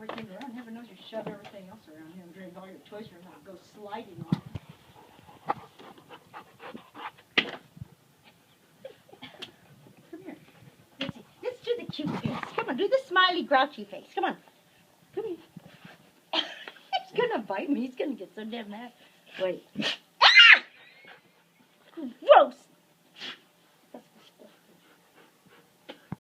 everything around. Heaven knows you shove everything else around him, drink all your toys around him, go sliding on him. Come here. Let's do the cute face. Come on, do the smiley, grouchy face. Come on. Come here. He's gonna bite me. He's gonna get so damn mad. Wait. Ah! Gross.